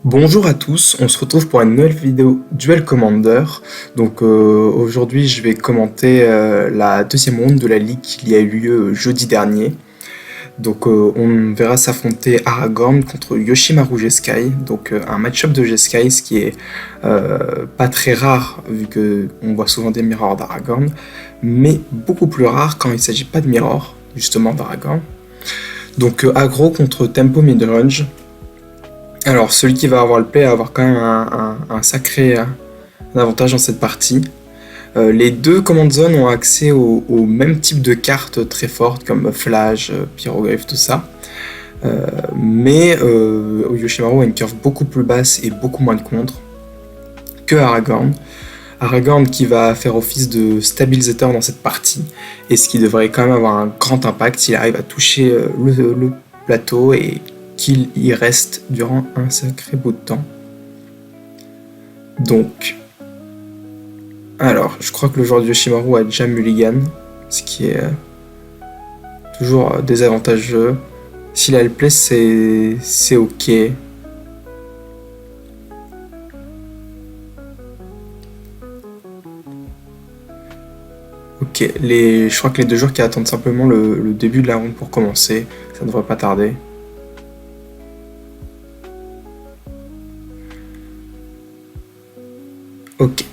Bonjour à tous, on se retrouve pour une nouvelle vidéo Duel Commander. Aujourd'hui je vais commenter la deuxième ronde de la ligue qui a eu lieu jeudi dernier. On verra s'affronter Aragorn contre Yoshimaru Jeskai, un match-up de Jeskai, ce qui est pas très rare vu que on voit souvent des mirrors d'Aragorn, mais beaucoup plus rare quand il ne s'agit pas de mirror justement d'Aragorn. Aggro contre Tempo Midrange. Alors, celui qui va avoir le play va avoir quand même un sacré avantage dans cette partie. Les deux command zones ont accès au même type de cartes très fortes comme Flash, Pyrographe, tout ça. Yoshimaru a une curve beaucoup plus basse et beaucoup moins de contre que Aragorn. Aragorn qui va faire office de stabilisateur dans cette partie, et ce qui devrait quand même avoir un grand impact s'il arrive à toucher le plateau et qu'il y reste durant un sacré bout de temps. Alors, je crois que le joueur de Yoshimaru a déjà mulligan, ce qui est toujours désavantageux. S'il a le play, c'est ok. Ok, je crois que les deux joueurs qui attendent simplement le début de la ronde pour commencer, ça ne devrait pas tarder. Ok,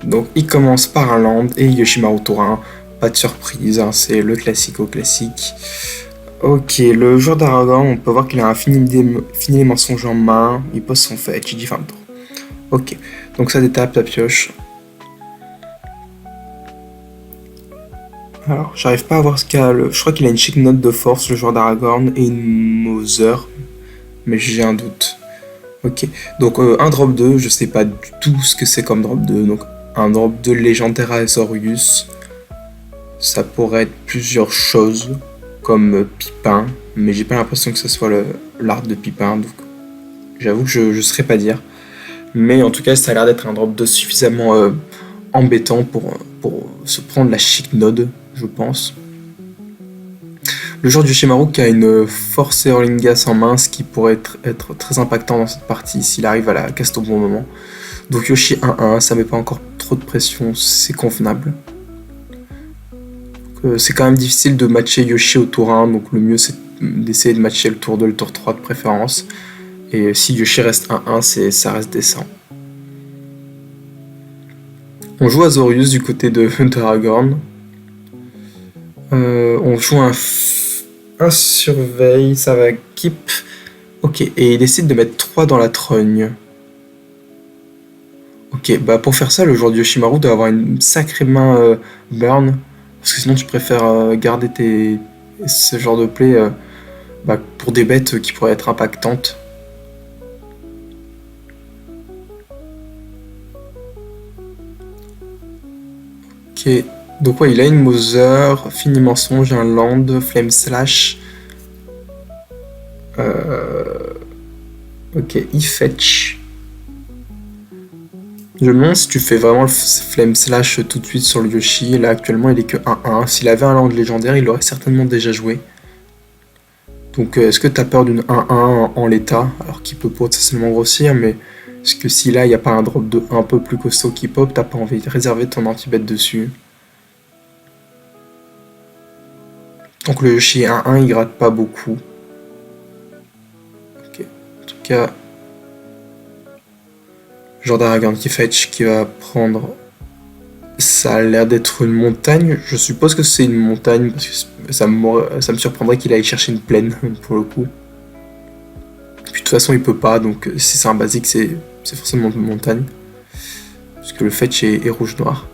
donc il commence par un land et Yoshimaru tour 1, pas de surprise, hein, c'est le classique. Ok, le joueur d'Aragorn, on peut voir qu'il a un fini les mensonges en main, il pose son fetch, il dit fin de tour. Ok, donc ça détape la pioche. Alors, j'arrive pas à voir ce qu'il a, je crois qu'il a une chic note de force, le joueur d'Aragorn, et une Mother, mais j'ai un doute. Ok, donc un drop 2, je sais pas du tout ce que c'est comme drop 2, donc un drop 2 légendaire à Azorius, ça pourrait être plusieurs choses, comme Pipin, mais j'ai pas l'impression que ce soit l'art de Pipin, donc j'avoue que je saurais pas dire. Mais en tout cas, ça a l'air d'être un drop 2 suffisamment embêtant pour se prendre la chic node, je pense. Le joueur du Yoshimaru qui a une force Erlingas en main, ce qui pourrait être très impactant dans cette partie s'il arrive à la caster au bon moment. Donc Yoshi 1-1, ça met pas encore trop de pression, c'est convenable. C'est quand même difficile de matcher Yoshi au tour 1, donc le mieux c'est d'essayer de matcher le tour 2, le tour 3 de préférence. Et si Yoshi reste 1-1, ça reste décent. On joue Azorius du côté de Aragorn. On joue un surveille, ça va keep. Ok, et il décide de mettre 3 dans la trogne. Ok, bah pour faire ça, le joueur de Yoshimaru doit avoir une sacrée main burn, parce que sinon tu préfères garder ce genre de play pour des bêtes qui pourraient être impactantes. Ok, donc ouais, il a une Mother, Fini Mensonge, un Land, Flame Slash. Ok, il fetch. Je me demande si tu fais vraiment le Flame Slash tout de suite sur le Yoshi. Là actuellement il est que 1-1. S'il avait un land légendaire, il l'aurait certainement déjà joué. Donc est-ce que t'as peur d'une 1-1 en l'état? Alors qu'il peut potentiellement grossir, mais est-ce que si là il n'y a pas un drop de un peu plus costaud qui pop, t'as pas envie de réserver ton anti-bet dessus? Donc le Yoshi 1-1 il gratte pas beaucoup. Ok, en tout cas, genre d'Aragorn qui fetch, qui va prendre. Ça a l'air d'être une montagne. Je suppose que c'est une montagne parce que ça me surprendrait qu'il aille chercher une plaine pour le coup. Puis de toute façon, il peut pas, donc si c'est un basique, c'est forcément une montagne. Puisque le fetch est rouge-noir.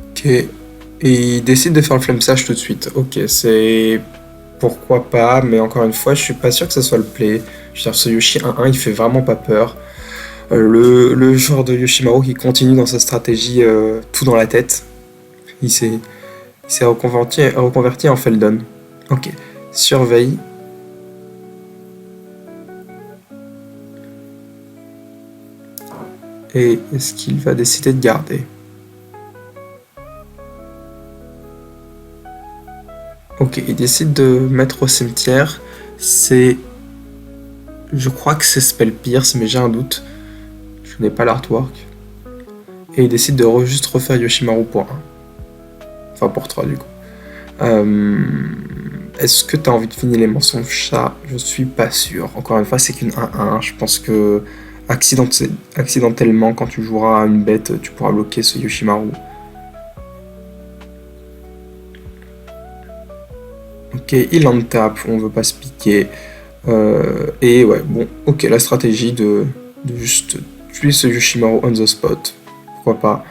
Ok. Et il décide de faire le flame sash tout de suite. Ok, c'est. Pourquoi pas, mais encore une fois, je suis pas sûr que ce soit le play. Je veux dire, ce Yoshi 1-1, il fait vraiment pas peur. Le joueur de Yoshimaru qui continue dans sa stratégie tout dans la tête. Il s'est reconverti en Feldon. Ok, surveille. Et est-ce qu'il va décider de garder? Ok, il décide de mettre au cimetière. C'est... Je crois que c'est Spell Pierce, mais j'ai un doute. Je n'ai pas l'artwork. Et il décide de juste refaire Yoshimaru pour 1. Enfin pour 3 du coup. Est-ce que t'as envie de finir les mensonges? Ça, je suis pas sûr. Encore une fois, c'est qu'une 1-1. Je pense que accidentellement, quand tu joueras à une bête, tu pourras bloquer ce Yoshimaru. Ok, il en tape, on veut pas se piquer. Et ouais, bon, ok, la stratégie de juste tuer ce Yoshimaru on the spot. Pourquoi pas?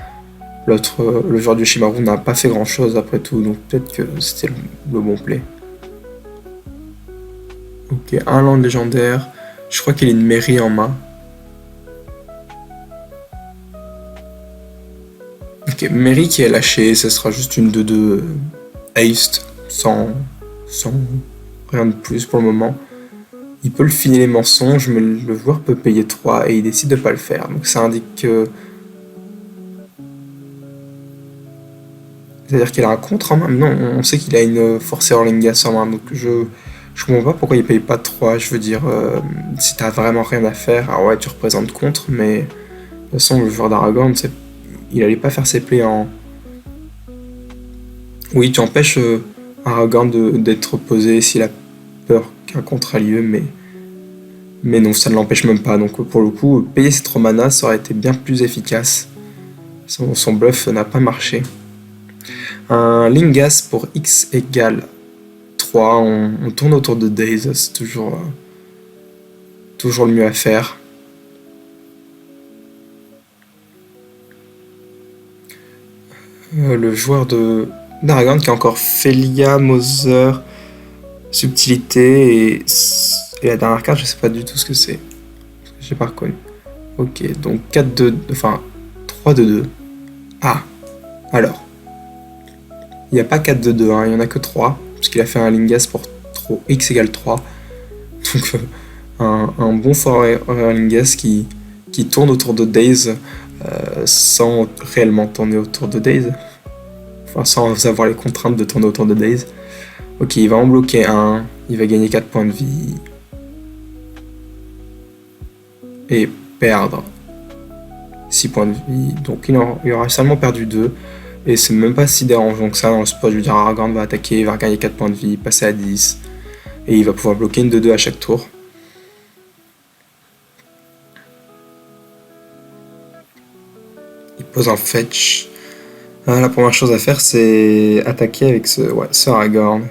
Le joueur de Yoshimaru n'a pas fait grand chose après tout, donc peut-être que c'était le bon play. Ok, un land légendaire. Je crois qu'il a une mairie en main. Ok, mairie qui est lâchée, ça sera juste une 2-2 haste, sans rien de plus pour le moment. Il peut le finir les mensonges, mais le joueur peut payer 3 et il décide de pas le faire. Donc ça indique que... C'est-à-dire qu'il a un contre en main. Non, on sait qu'il a une Force Orlingas en main, donc je comprends pas pourquoi il paye pas 3. Je veux dire, si t'as vraiment rien à faire, ah ouais, tu représentes contre, mais de toute façon, le joueur d'Aragorn, il allait pas faire ses plays en... Oui, tu empêches Aragorn d'être posé s'il a peur qu'un contre a lieu, mais non, ça ne l'empêche même pas. Donc pour le coup, payer ses 3 mana, ça aurait été bien plus efficace. Son bluff n'a pas marché. Un Lingas pour X égale 3, on tourne autour de Daze, c'est toujours le mieux à faire. Le joueur d'Aragorn qui a encore Felia, Mother, Subtilité et la dernière carte, je sais pas du tout ce que c'est. J'ai pas reconnu. Ok, donc 4-2, enfin 3-2-2. Ah, alors. Il n'y a pas 4-2-2, hein, il n'y en a que 3, puisqu'il a fait un Lingas pour X égale 3. Donc un bon fort Lingas qui tourne autour de Daze sans réellement tourner autour de Daze. Enfin, sans avoir les contraintes de tourner autour de Daze. Ok, il va en bloquer un, il va gagner 4 points de vie. Et perdre 6 points de vie. Donc il aura seulement perdu 2. Et c'est même pas si dérangeant que ça dans le spot. Je veux dire, Aragorn va attaquer, il va gagner 4 points de vie, passer à 10. Et il va pouvoir bloquer une 2-2 à chaque tour. Il pose un fetch. La première chose à faire, c'est attaquer avec ce Aragorn.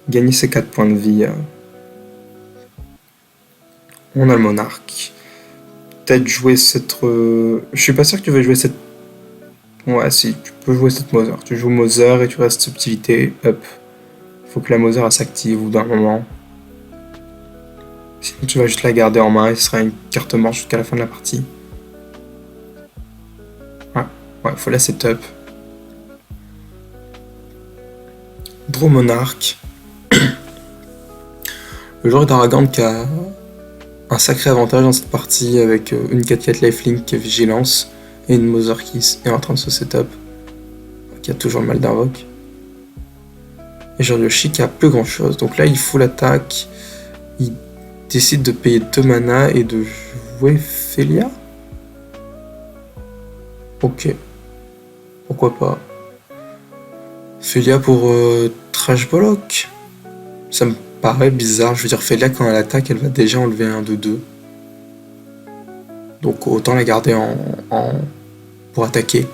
Gagner ses 4 points de vie. On a le monarque. Peut-être jouer cette... Je suis pas sûr que tu veux jouer cette... Ouais, si, tu peux jouer cette Mother. Tu joues Mother et tu restes subtilité, up. Il faut que la Mother s'active au bout d'un moment. Sinon, tu vas juste la garder en main et ce sera une carte morte jusqu'à la fin de la partie. Ouais, faut la setup. Draw Monarque. Le joueur d'Aragorn qui a un sacré avantage dans cette partie avec une 4-4 lifelink qui est vigilance et une Mother qui est en train de se setup, qui a toujours le mal d'invoque. Et Yoshi qui a plus grand chose. Donc là il faut l'attaque. Il décide de payer 2 mana et de jouer Felia. Ok. Pourquoi pas. Felia pour Trash Bollock. Ça me paraît bizarre. Je veux dire, Felia quand elle attaque, elle va déjà enlever un 2-2. Donc autant la garder pour attaquer.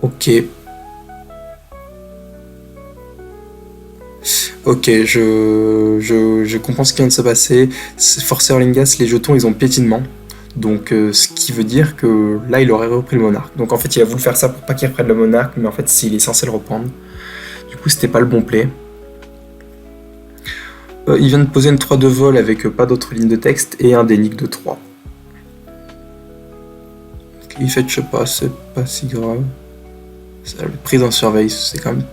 Ok. Ok, je comprends ce qui vient de se passer. Forcer Lingas, les jetons, ils ont piétinement. Donc ce qui veut dire que là, il aurait repris le monarque. Donc en fait, il a voulu faire ça pour pas qu'il reprenne le monarque, mais en fait, s'il est censé le reprendre. Du coup, c'était pas le bon play. Il vient de poser une 3 de vol avec pas d'autres lignes de texte et un dénique de 3. Il fait, je sais pas, c'est pas si grave. La prise en surveille, c'est quand même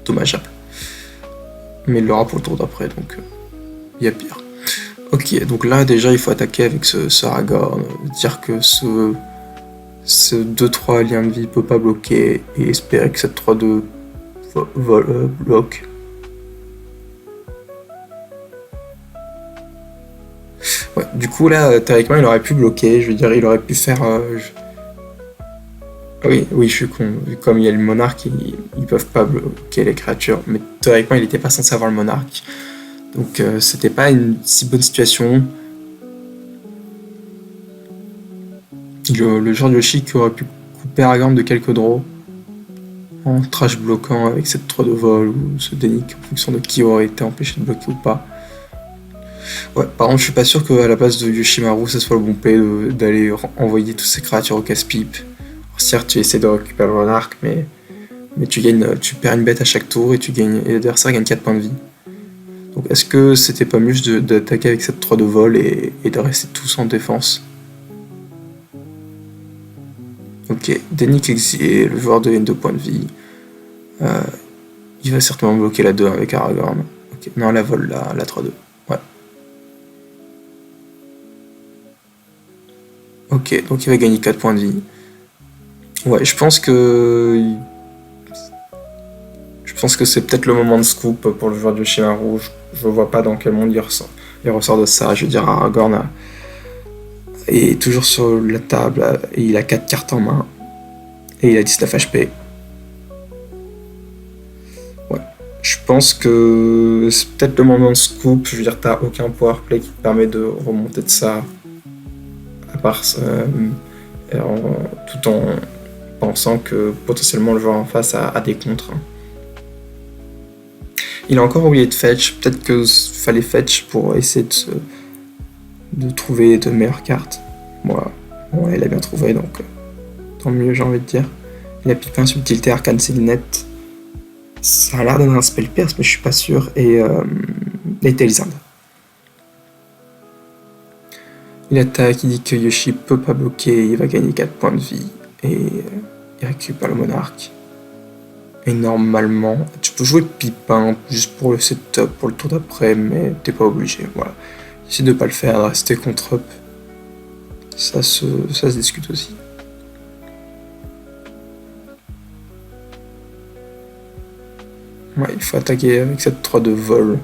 dommageable. Mais il l'aura pour le tour d'après, donc il y a pire. Ok, donc là déjà il faut attaquer avec ce Aragorn, dire que ce 2-3 lien de vie peut pas bloquer et espérer que cette 3-2 bloc. Ouais, du coup là, théoriquement, il aurait pu bloquer, je veux dire, il aurait pu faire... Oui, oui, je suis con. Comme il y a le monarque, ils peuvent pas bloquer les créatures. Mais théoriquement, il était pas censé avoir le monarque. Donc c'était pas une si bonne situation. Le genre de Yoshi qui aurait pu couper Aragorn de quelques draws en trash bloquant avec cette 3 de vol ou ce dénique en fonction de qui aurait été empêché de bloquer ou pas. Ouais, par contre, je suis pas sûr qu'à la place de Yoshimaru, ça soit le bon play d'aller envoyer toutes ces créatures au casse-pipe. Certes, tu essaies de récupérer le monarque, mais tu perds une bête à chaque tour et l'adversaire gagne 4 points de vie. Donc est-ce que c'était pas mieux d'attaquer avec cette 3 de vol et de rester tous en défense? Ok, Dénique exilé, le joueur devient 2 points de vie. Euh, il va certainement bloquer la 2 avec Aragorn. Ok, non, la vol, la 3-2. Ouais. Ok, donc il va gagner 4 points de vie. Ouais, je pense que c'est peut-être le moment de scoop pour le joueur de Yoshimaru. Je vois pas dans quel monde il ressort de ça. Je veux dire, Aragorn est toujours sur la table et il a 4 cartes en main. Et il a 19 HP. Ouais. Je pense que c'est peut-être le moment de scoop. Je veux dire, t'as aucun powerplay qui te permet de remonter de ça. À part ça, tout en pensant que potentiellement le joueur en face a des contres. Il a encore oublié de fetch. Peut-être que fallait fetch pour essayer de trouver de meilleures cartes. Voilà. Bon, il a bien trouvé, donc tant mieux, j'ai envie de dire. Il a pipé un subtilité arcane Signet. Ça a l'air d'être un spell pierce, mais je suis pas sûr. Et Talisand. Il attaque, il dit que Yoshi peut pas bloquer, il va gagner 4 points de vie. Et il récupère le monarque. Et normalement, tu peux jouer Pipin juste pour le setup, pour le tour d'après, mais t'es pas obligé. Voilà. Essaye de pas le faire, de rester contre up. Ça se discute aussi. Ouais, il faut attaquer avec cette 3 de vol.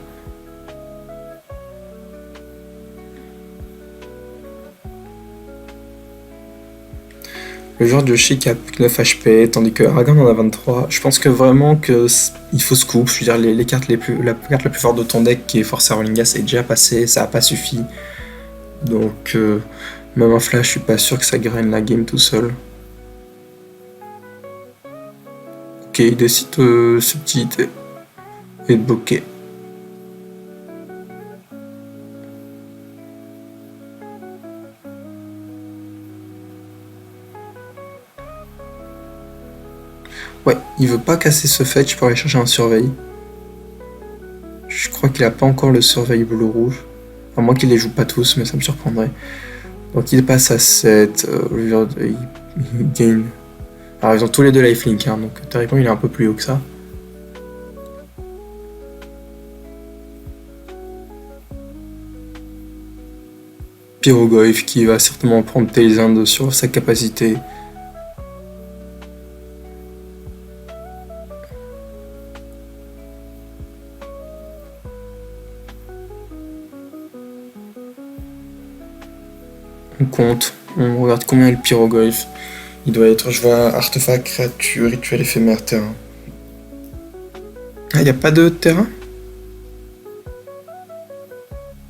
Le joueur de Yoshi qui a plus que 9 HP, tandis que Aragorn en a 23. Je pense que vraiment il faut scoop. Je veux dire, les cartes la carte la plus forte de ton deck, qui est Force Rollinga, c'est déjà passé, ça a pas suffi. Donc, même un flash, je suis pas sûr que ça graine la game tout seul. Ok, il décide de subtilité et de bloquer. Ouais, il veut pas casser ce fetch pour aller chercher un surveil. Je crois qu'il a pas encore le surveil bleu-rouge. À moins qu'il les joue pas tous, mais ça me surprendrait. Donc il passe à 7, il gagne. Alors ils ont tous les deux lifelink, hein, donc théoriquement il est un peu plus haut que ça. Pyrogoyf qui va certainement prendre Talisand sur sa capacité. On compte, on regarde combien est le Pyrogoyf. Il doit être, je vois, artefact, créature, rituel éphémère, terrain. Ah, y a pas de terrain?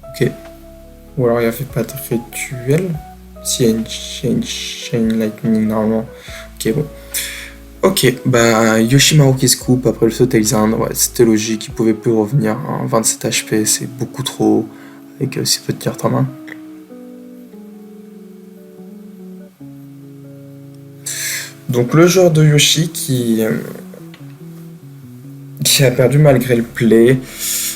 Ok. Ou alors il n'y avait pas de rituel? Si, il y a une chain lightning normalement. Ok, bon. Ok, bah Yoshimaru qui se coupe après le saut Talisand, ouais, c'était logique, il pouvait plus revenir. Hein. 27 HP, c'est beaucoup trop avec si peu de cartes en main. Donc le joueur de Yoshi qui a perdu malgré le play.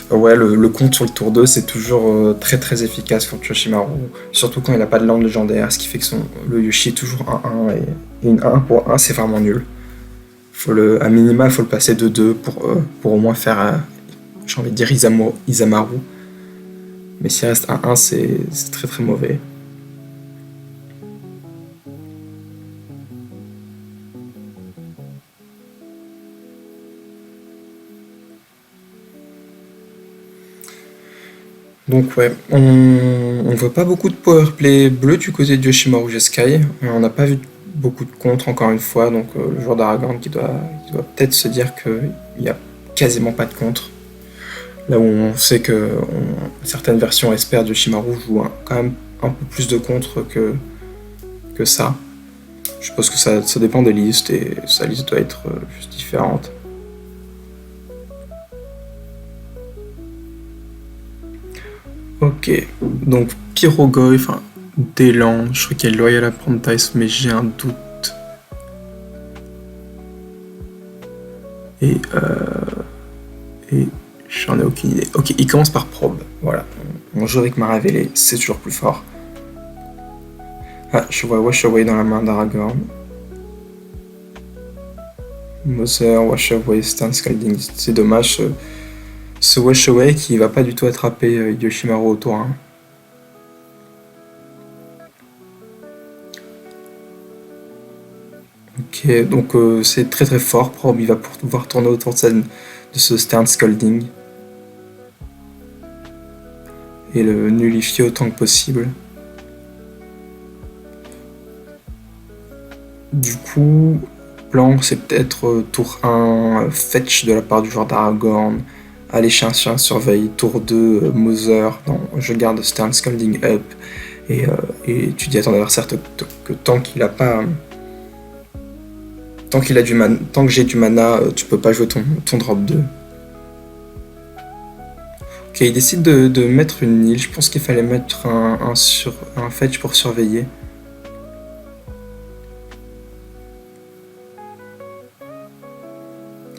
Ouais, le compte sur le tour 2, c'est toujours très très efficace contre Yoshimaru. Surtout quand il n'a pas de langue légendaire, ce qui fait que le Yoshi est toujours 1-1. Et une 1 pour 1, c'est vraiment nul. À minima, il faut le passer de 2 pour au moins faire, j'ai envie de dire, Isamaru. Mais s'il reste 1-1, c'est très très mauvais. Donc ouais, on voit pas beaucoup de powerplay bleu du côté de Yoshimaru Jeskai. On n'a pas vu beaucoup de contre encore une fois, donc le joueur d'Aragorn qui doit peut-être se dire qu'il n'y a quasiment pas de contre. Là où on sait que certaines versions espèrent de Yoshimaru jouent quand même un peu plus de contre que ça. Je suppose que ça dépend des listes et sa liste doit être juste différente. Ok, donc Pyrogoy, enfin Delan, je crois qu'il y a Loyal Apprentice, mais j'ai un doute. Et, j'en ai aucune idée. Ok, il commence par Probe, voilà. On joue avec Maravelé, c'est toujours plus fort. Ah, je vois Wash Away dans la main d'Aragorn. Mother, Wash Away, Stern Scalding, c'est dommage. Ce Wash Away qui va pas du tout attraper Yoshimaru au tour 1. Ok, donc c'est très très fort. Probe, il va pouvoir tourner autour de ce Stern Scalding et le nullifier autant que possible. Du coup, plan c'est peut-être tour 1 fetch de la part du joueur d'Aragorn, aller chien surveille, tour 2 Mother, non, je garde Stern Scalding up et tu dis à ton adversaire que tant qu'il a pas tant qu'il a du mana, tant que j'ai du mana, tu peux pas jouer ton drop 2. Ok, il décide de mettre une île. Je pense qu'il fallait mettre un fetch pour surveiller.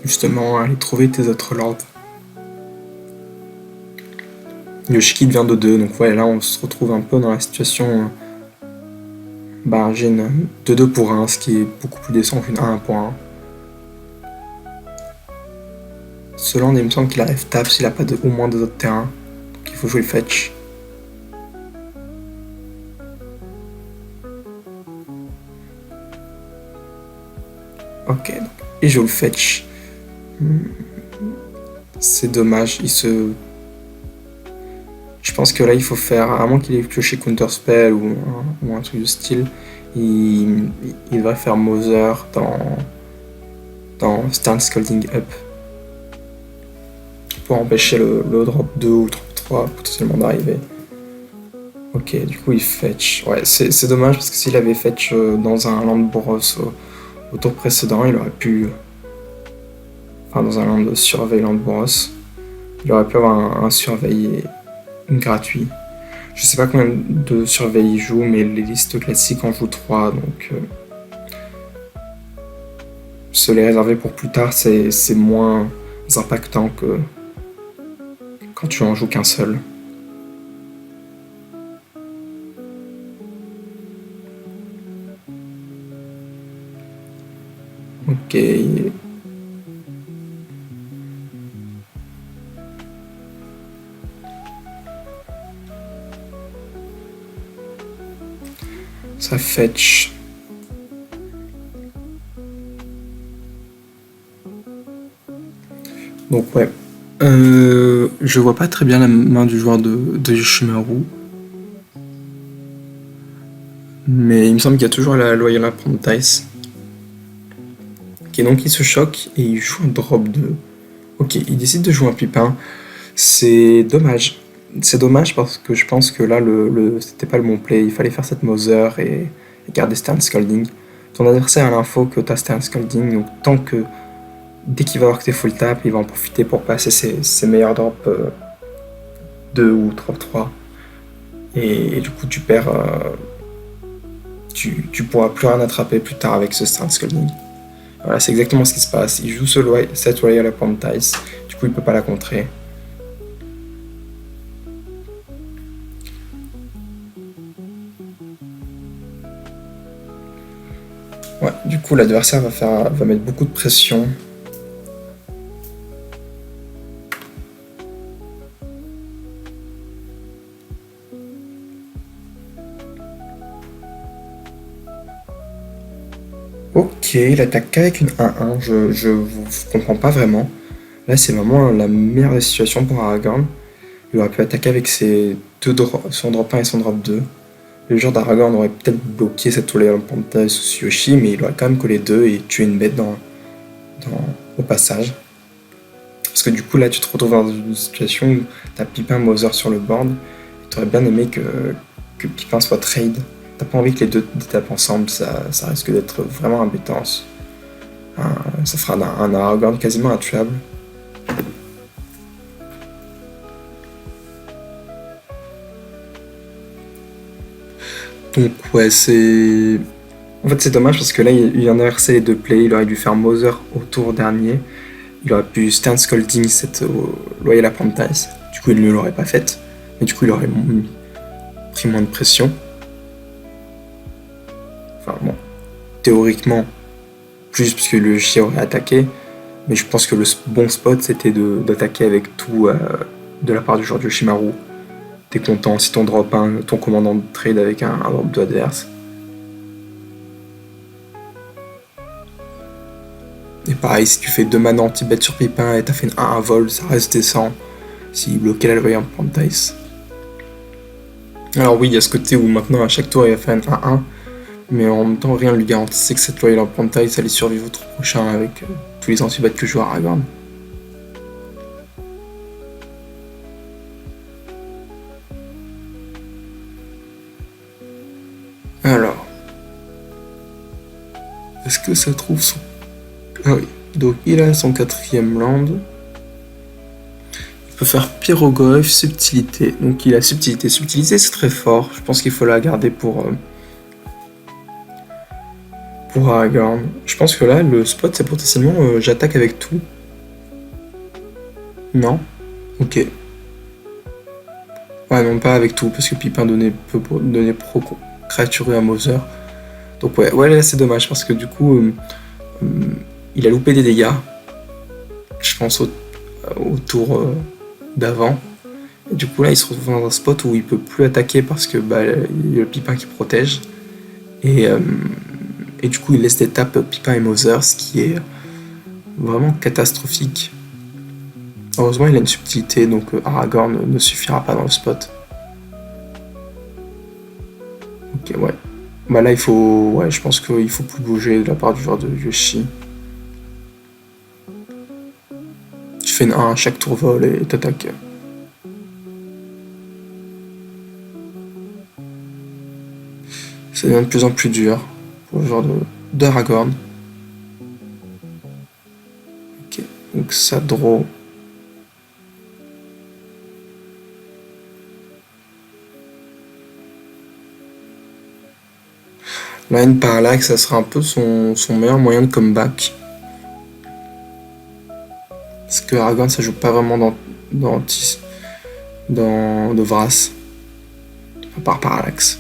Justement, aller trouver tes autres lords. Yoshiki devient de 2, donc ouais, là on se retrouve un peu dans la situation. Bah, j'ai une 2-2 pour 1, ce qui est beaucoup plus décent qu'une 1 pour 1. Ce land, il me semble qu'il arrive tap s'il a pas au moins 2 autres terrains. Donc il faut jouer le fetch. Ok, donc il joue le fetch. C'est dommage, je pense que là il faut faire, à moins qu'il ait pioché Counterspell ou un truc de style, il devrait faire Mother dans Stern Scalding Up pour empêcher le drop 2 ou drop 3 potentiellement d'arriver. Ok, du coup il fetch. Ouais, c'est dommage parce que s'il avait fetch dans un land boros au tour précédent, il aurait pu. Enfin, dans un land surveil land boros, il aurait pu avoir un surveil gratuit. Je sais pas combien de surveil il joue, mais les listes classiques en jouent 3, donc se les réserver pour plus tard, c'est moins impactant que quand tu en joues qu'un seul. Ok. Ça fetch. Donc ouais. Je vois pas très bien la main du joueur de Yoshimaru. Mais il me semble qu'il y a toujours la Loyal Apprentice. Ok, donc il se choque et il joue un drop 2. Ok, il décide de jouer un pipin. C'est dommage. C'est dommage parce que je pense que là, c'était pas le bon play. Il fallait faire cette Mother et garder Stern Scalding. Ton adversaire a l'info que t'as Stern Scalding, donc dès qu'il va voir que t'es full tap, il va en profiter pour passer ses meilleurs drops 2 ou 3-3. Et du coup, tu perds. Tu pourras plus rien attraper plus tard avec ce Stern Scalding. Voilà, c'est exactement ce qui se passe. Il joue cette Royal Apprentice, du coup, il peut pas la contrer. Ouais, du coup, l'adversaire va mettre beaucoup de pression. Ok, il attaque qu'avec une 1-1, je vous comprends pas vraiment. Là, c'est vraiment la meilleure des situations pour Aragorn. il aurait pu attaquer avec son drop 1 et son drop 2. Le joueur d'Aragorn aurait peut-être bloqué cette Twilight Princess ou Tsuyoshi, mais il aurait quand même collé 2 et tué une bête au passage. Parce que du coup là tu te retrouves dans une situation où t'as Pippin Mother sur le board, et t'aurais bien aimé que Pippin soit trade. T'as pas envie que les deux tapent ensemble, ça risque d'être vraiment embêtant. Ça fera un Aragorn quasiment intuable. Donc ouais, c'est... En fait c'est dommage parce que là il a inversé les deux plays, il aurait dû faire Mother au tour dernier. Il aurait pu Stern Scolding cette Loyal Apprentice. Du coup il ne l'aurait pas faite. Mais du coup il aurait pris moins de pression. Enfin bon, théoriquement, plus parce que le chien aurait attaqué. Mais je pense que le bon spot c'était d'attaquer avec tout de la part du joueur de Yoshimaru. T'es content si ton drop 1, ton commandant de trade avec un drop 2 adverse. Et pareil, si tu fais 2 mana anti-bet sur Pippin et t'as fait un vol, ça reste décent. S'il bloquait la Loyal Apprentice. Alors oui, il y a ce côté où maintenant à chaque tour il va faire un 1-1, mais en même temps rien ne lui garantissait que cette Loyal Apprentice allait survivre au tour prochain avec tous les anti-bets que joue Aragorn. Alors, est-ce que ça trouve son... Ah oui, donc il a son 4ème land. Il peut faire Pyroglyph, Subtilité. Donc il a Subtilité. Subtilité c'est très fort, je pense qu'il faut la garder pour Aragorn. Je pense que là, le spot c'est potentiellement j'attaque avec tout. Non? Ok. Ouais, non, pas avec tout, parce que Pippin peut donner pro créatureux à Mother. Donc ouais, là c'est dommage, parce que du coup, il a loupé des dégâts. Je pense au tour d'avant. Et du coup là, il se retrouve dans un spot où il peut plus attaquer parce que il y a le Pippin qui protège. Et du coup, il laisse des tapes Pippin et Mother, ce qui est vraiment catastrophique. Heureusement, il a une subtilité, donc Aragorn ne suffira pas dans le spot. Ok, ouais. Bah là, il faut... Ouais, je pense qu'il faut plus bouger de la part du joueur de Yoshi. Tu fais une 1 à chaque tour vol et t'attaques. Ça devient de plus en plus dur pour le joueur d'Aragorn. Ok, donc ça draw. Line Parallax, ça sera un peu son meilleur moyen de comeback. Parce que Aragorn, ça joue pas vraiment dans Vras. À part Parallax.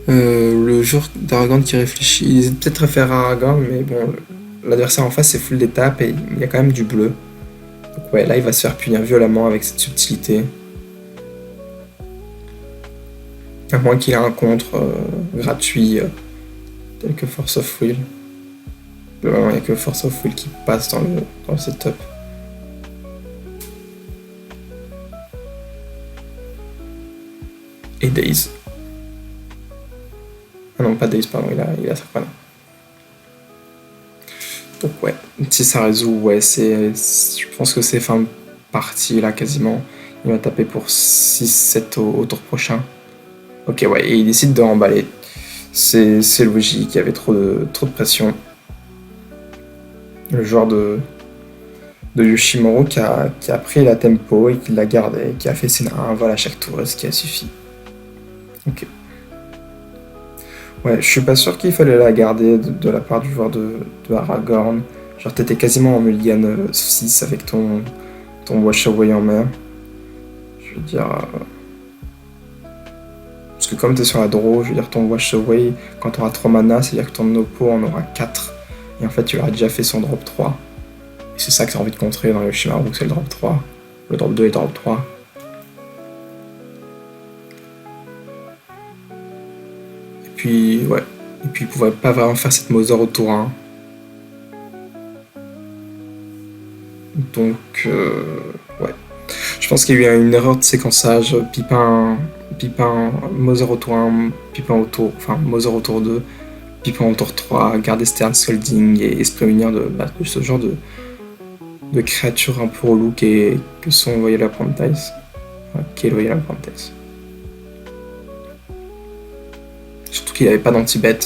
Le joueur d'Aragorn qui réfléchit, il hésite peut-être à faire Aragorn, mais bon, l'adversaire en face c'est full d'étapes et il y a quand même du bleu. Donc ouais, là il va se faire punir violemment avec cette subtilité. À moins qu'il ait un contre gratuit tel que Force of Will. Globalement, il n'y a que Force of Will qui passe dans le setup. Et Daze. Ah non, pas Daze, pardon, il a Sacrana. Donc ouais, si ça résout, ouais, je pense que c'est fin de partie là quasiment. Il va taper pour 6-7 au tour prochain. Ok, ouais, et il décide de remballer. C'est logique, il y avait trop de pression. Le joueur de Yoshimaru qui a pris la tempo et qui l'a gardé, qui a fait ses un vol à chaque tour, et ce qui a suffi. Ok. Ouais, je suis pas sûr qu'il fallait la garder de la part du joueur de Aragorn. Genre t'étais quasiment en mulligan 6 avec ton wash away en mer. Je veux dire... Parce que comme t'es sur la draw, je veux dire ton wash away, quand t'auras 3 mana, c'est-à-dire que ton oppo en aura 4. Et en fait tu auras déjà fait son drop 3. Et c'est ça que t'as envie de contrer dans le Yoshimaru, c'est le drop 3. Le drop 2 et le drop 3. puis, ouais. Et puis, il pouvait pas vraiment faire cette Mother au tour 1. Donc, ouais. Je pense qu'il y a eu une erreur de séquençage. Mother au tour 1, Mother au tour 2, Pipin au tour 3, garder Stern Scolding et se prémunir de ce genre de créatures un peu relou que sont Loyal Apprentice. Qui est Loyal Apprentice. Surtout qu'il n'avait pas d'anti-bet.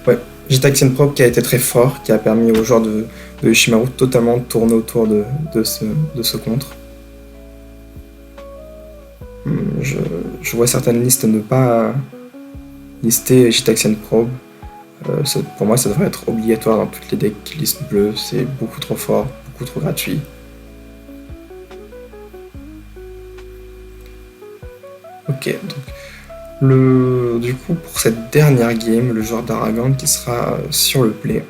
Ouais, Jitaxian Probe qui a été très fort, qui a permis aux joueurs de Yoshimaru totalement de tourner autour de ce contre. Je vois certaines listes ne pas lister Jitaxian Probe. Pour moi, ça devrait être obligatoire dans toutes les decks listes bleues. C'est beaucoup trop fort, beaucoup trop gratuit. Ok, donc du coup, pour cette dernière game, le joueur d'Aragorn qui sera sur le play.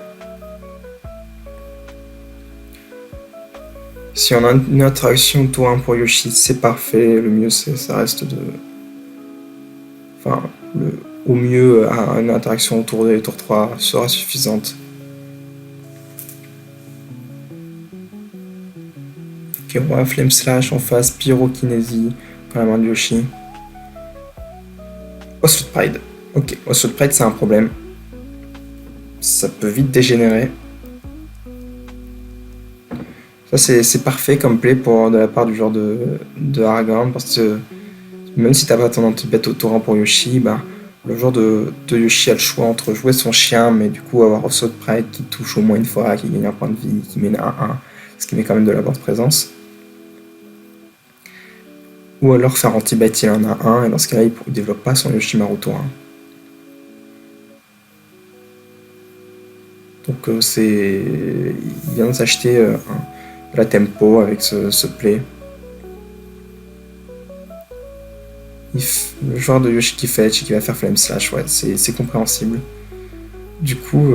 Si on a une interaction tour 1 pour Yoshi, c'est parfait. Le mieux, ça reste de... Enfin, au mieux, une interaction au tour 2 et tour 3 sera suffisante. Ok, on va Flame Slash en face, Pyrokinésie dans la main de Yoshi. Oswald Pride. Ok, Oswald Pride, c'est un problème. Ça peut vite dégénérer. Ça, c'est parfait comme play de la part du joueur de Aragorn, parce que même si t'as pas ton anti-bet au tour 1 pour Yoshi, le joueur de Yoshi a le choix entre jouer son chien, mais du coup avoir Oswald Pride qui touche au moins une fois, qui gagne un point de vie, qui mène à 1, ce qui met quand même de la bonne présence. Ou alors faire anti-bet, il en a 1, et dans ce cas-là, il développe pas son Yoshimaru tour 1. Donc il vient de s'acheter la tempo avec ce play. Le joueur de Yoshi qui fetch et qui va faire Flame Slash, ouais, c'est compréhensible. Du coup,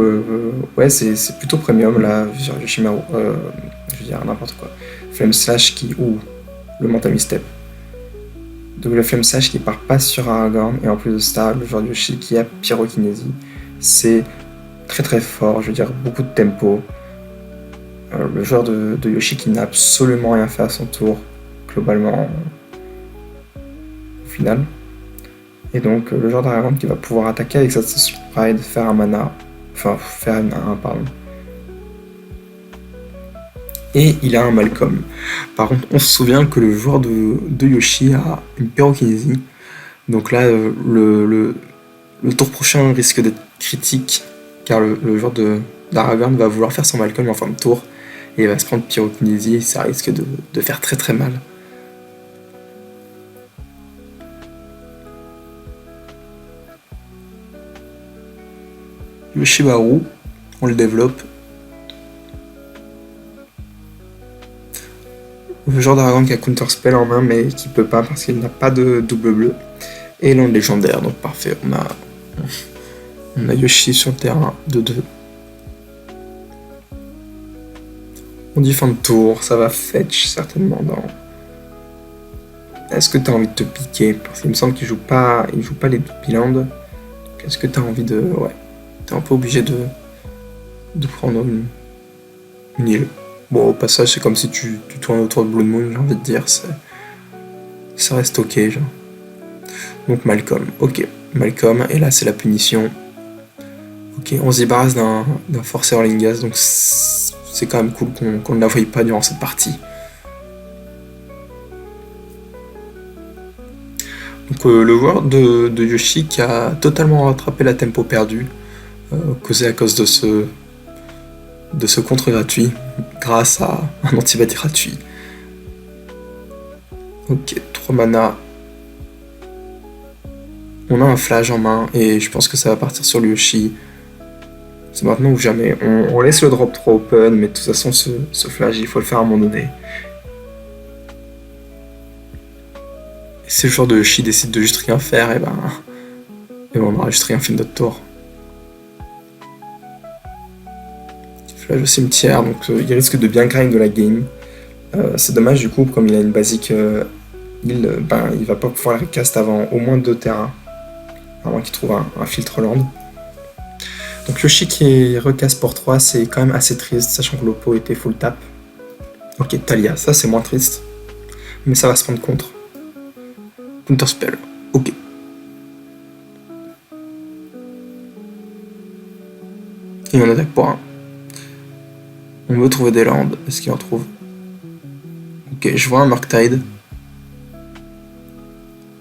ouais, c'est plutôt premium là, sur Yoshimaru, je veux dire n'importe quoi. Flame Slash le Mental Misstep. Donc le Flame Slash qui part pas sur Aragorn, et en plus de ça, le joueur de Yoshi qui a Pyrokinésie. C'est très très fort, je veux dire beaucoup de tempo. Le joueur de Yoshi qui n'a absolument rien fait à son tour, globalement, au final. Et donc le joueur d'Aragorn qui va pouvoir attaquer avec sa Pride, faire un mana, faire un pardon. Et il a un Malcolm. Par contre, on se souvient que le joueur de Yoshi a une Pyrokinésie. Donc là, le tour prochain risque d'être critique, car le joueur d'Aragorn va vouloir faire son Malcolm en fin de tour, et il va se prendre Pyrokinésie, et ça risque de faire très très mal. Yoshimaru, on le développe. Le joueur d'Aragorn qui a Counterspell en main, mais qui peut pas parce qu'il n'a pas de double bleu. Et land légendaire, donc parfait, on a Yoshi sur le terrain de 2. On dit fin de tour, ça va fetch certainement dans... Est-ce que tu as envie de te piquer? Parce qu'il me semble qu'il joue pas les Biland. Est-ce que tu as envie de... Ouais, t'es un peu obligé de prendre une île. Bon, au passage, c'est comme si tu tournes autour de Blood Moon, j'ai envie de dire, ça reste ok, genre. Donc Malcolm, ok, Malcolm, et là c'est la punition. Ok, on se débarrasse d'un Force Lingas, donc c'est quand même cool qu'on ne la voie pas durant cette partie. Donc le joueur de Yoshi qui a totalement rattrapé la tempo perdue, causée à cause de ce contre gratuit, grâce à un anti-bat gratuit. Ok, 3 mana. On a un flash en main, et je pense que ça va partir sur le Yoshi. C'est maintenant ou jamais. On laisse le drop trop open, mais de toute façon, ce flash, il faut le faire à un moment donné. Et si le joueur de Yoshi décide de juste rien faire, et ben on aura juste rien fait de notre tour. Flash au cimetière, donc il risque de bien grind de la game. C'est dommage du coup, comme il a une basique il va pas pouvoir le recast avant au moins 2 terrains. À moins qu'il trouve un filtre land. Donc Yoshi qui est recast pour 3, c'est quand même assez triste, sachant que l'oppo était full tap. Ok, Talia, ça c'est moins triste. Mais ça va se prendre contre. Counterspell, ok. Et on attaque pour 1. On veut trouver des landes, est-ce qu'il en trouve? Ok, je vois un Murktide.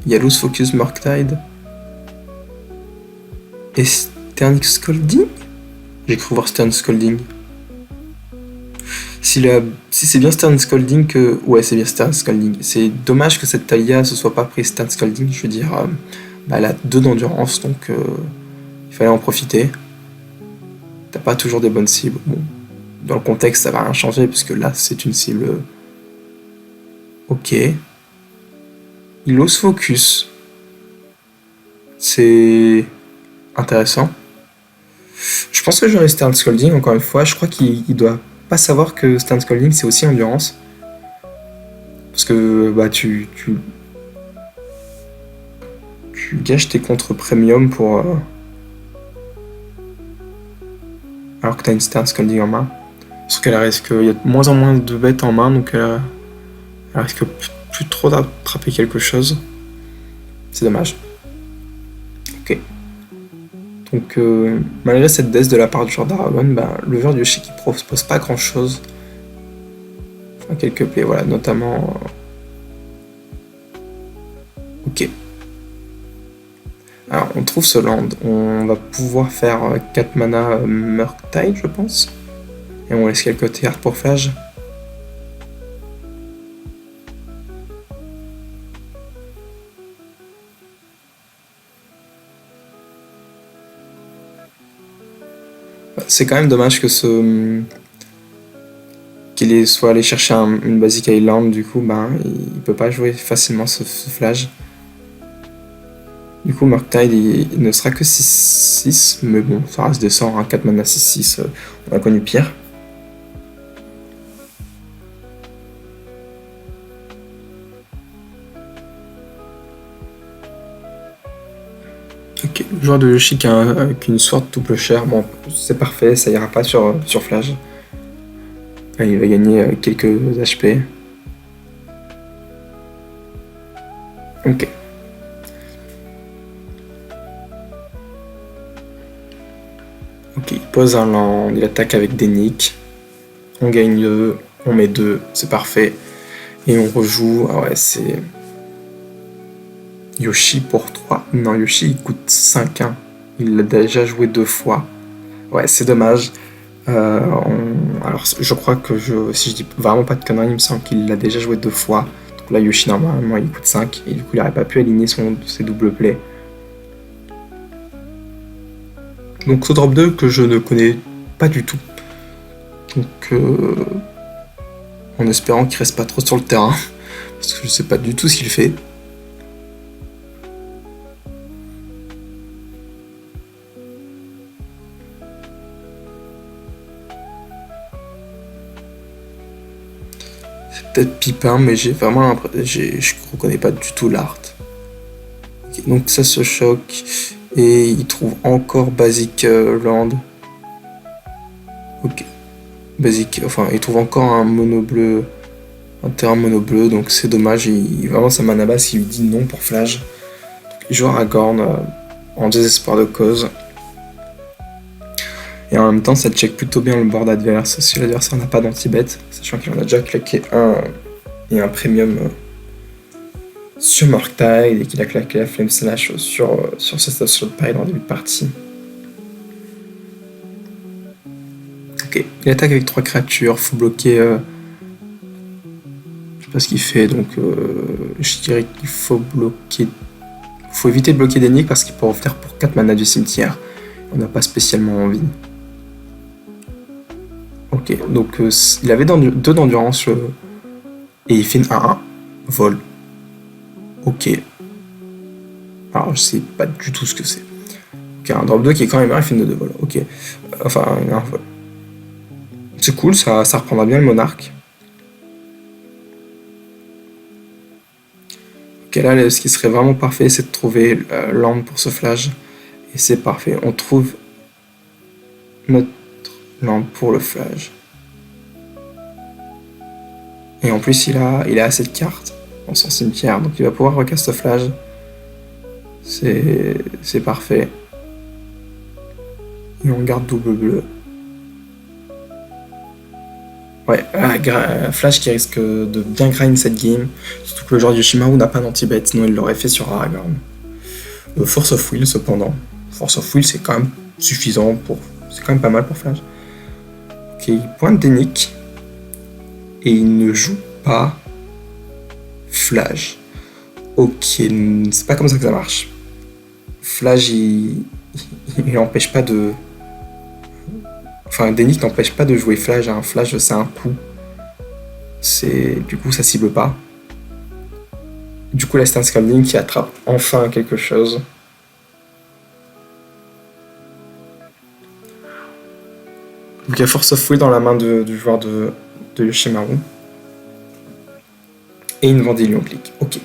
Il y a Loose Focus Murktide. Et Stern Scolding? J'ai cru voir Stern Scolding. Si c'est bien Stern Scolding que... Ouais, c'est bien Stern Scolding. C'est dommage que cette Talia se soit pas prise Stern Scolding. Je veux dire, elle a 2 d'endurance, donc il fallait en profiter. T'as pas toujours des bonnes cibles. Bon, dans le contexte, ça va rien changer, puisque là, c'est une cible... Ok. Il ose focus. C'est... intéressant. Je pense que je vais rester Stern Scolding, encore une fois. Je crois qu'il doit pas savoir que Stern Scolding, c'est aussi endurance. Parce que, bah, tu gâches tes contre premium pour... alors que t'as une Stern Scolding en main. Parce qu'elle risque... Il y a de moins en moins de bêtes en main, donc elle risque plus trop d'attraper quelque chose. C'est dommage. Ok. Donc, malgré cette death de la part du joueur d'Aragon, le joueur de Yoshi qui propose pas grand chose. Enfin, quelques plays, voilà, notamment. Ok. Alors, on trouve ce land. On va pouvoir faire 4 mana Murktide, je pense. Et on laisse quelques TR pour flash. C'est quand même dommage que qu'il soit allé chercher une Basic Island, du coup, il peut pas jouer facilement ce flash. Du coup, Murktide, il ne sera que 6-6, mais bon, ça reste décent, hein, 4 mana 6-6, on a connu pire. Ok, le joueur de Yoshi avec une sword double chair, bon, c'est parfait, ça ira pas sur flash. Il va gagner quelques HP. Ok. Ok, il pose un land, il attaque avec des nicks. On gagne 2, on met 2, c'est parfait. Et on rejoue, ah ouais, c'est... Yoshi pour 3. Non, Yoshi il coûte 5, hein. Il l'a déjà joué 2 fois. Ouais, c'est dommage. Alors, je crois que si je dis vraiment pas de conneries, il me semble qu'il l'a déjà joué 2 fois. Donc là, Yoshi, normalement, il coûte 5. Et du coup, il n'aurait pas pu aligner ses double plays. Donc, ce drop 2 que je ne connais pas du tout. Donc, en espérant qu'il reste pas trop sur le terrain. Parce que je sais pas du tout ce qu'il fait. Peut-être Pipin, mais j'ai vraiment je reconnais pas du tout l'art. Okay, donc ça se choque et il trouve encore Basic Land. Ok, Basic, enfin il trouve encore un mono bleu, un terrain mono bleu, donc c'est dommage. Vraiment sa mana base, il lui dit non pour flash. Donc, il joue Aragorn en désespoir de cause. Et en même temps, ça check plutôt bien le board adverse si l'adversaire n'a pas d'anti-bet, sachant qu'il en a déjà claqué un premium sur Murktide et qu'il a claqué la Flame Slash sur cette slot pile en début de partie. Ok, il attaque avec 3 créatures, faut bloquer... je sais pas ce qu'il fait, donc je dirais qu'il faut bloquer... Faut éviter de bloquer des nicks parce qu'il peut revenir pour 4 mana du cimetière. On n'a pas spécialement envie. Ok, donc il avait 2 d'endurance et il fait une 1-1. Vol. Ok. Alors je sais pas du tout ce que c'est. Ok, un drop 2 qui est quand même un, il fait une 2 vol. Ok. Enfin, un vol. C'est cool, ça reprendra bien le monarque. Ok, là, ce qui serait vraiment parfait, c'est de trouver l'arme pour ce flash. Et c'est parfait, on trouve notre lampe pour le flash. Et en plus, il a assez de cartes dans son cimetière, donc il va pouvoir recast ce flash. C'est parfait. Et on garde double bleu. Ouais, Flash qui risque de bien grind cette game. Surtout que le joueur Yoshimaru n'a pas d'anti-bet, sinon il l'aurait fait sur Aragorn. Force of Will cependant. Force of Will c'est quand même suffisant pour. C'est quand même pas mal pour Flash. Ok, il pointe Dénic. Et il ne joue pas Flash. Ok, c'est pas comme ça que ça marche. Flash il n'empêche pas de. Enfin, Dénic n'empêche pas de jouer Flash. Un Flash c'est un coup. Du coup ça cible pas. Du coup, la Stern Scalding qui attrape enfin quelque chose. Donc il y a Force of Will dans la main du joueur de Yoshimaru. Et une Vendilion Click. Ok.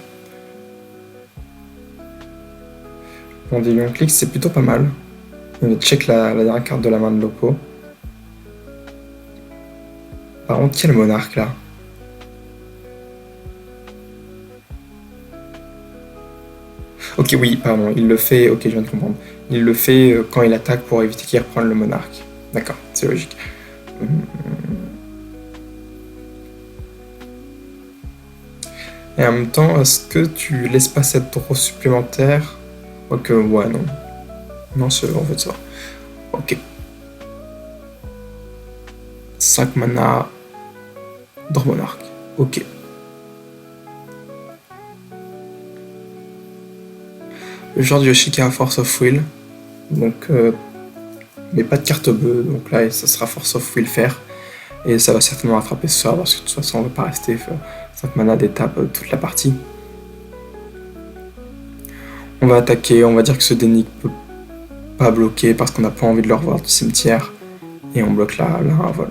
Vendilion Click, c'est plutôt pas mal. On va check la dernière carte de la main de l'oppo. Par contre, quel monarque là? Ok, oui, pardon, il le fait, ok, je viens de comprendre. Il le fait quand il attaque pour éviter qu'il reprenne le monarque. D'accord, c'est logique. Et en même temps, est-ce que tu laisses pas cette draw supplémentaire? Ok, ouais, non. Non, c'est en fait ça. Ok. 5 mana. Draw monarque. Ok. Le joueur de Yoshiki a Force of Will. Donc, mais pas de carte bleue. Donc là, ça sera Force of Will faire. Et ça va certainement attraper ce soir parce que de toute façon, on ne va pas rester 5 mana d'étape toute la partie. On va attaquer. On va dire que ce Dénic peut pas bloquer parce qu'on n'a pas envie de le revoir du cimetière. Et on bloque là un vol.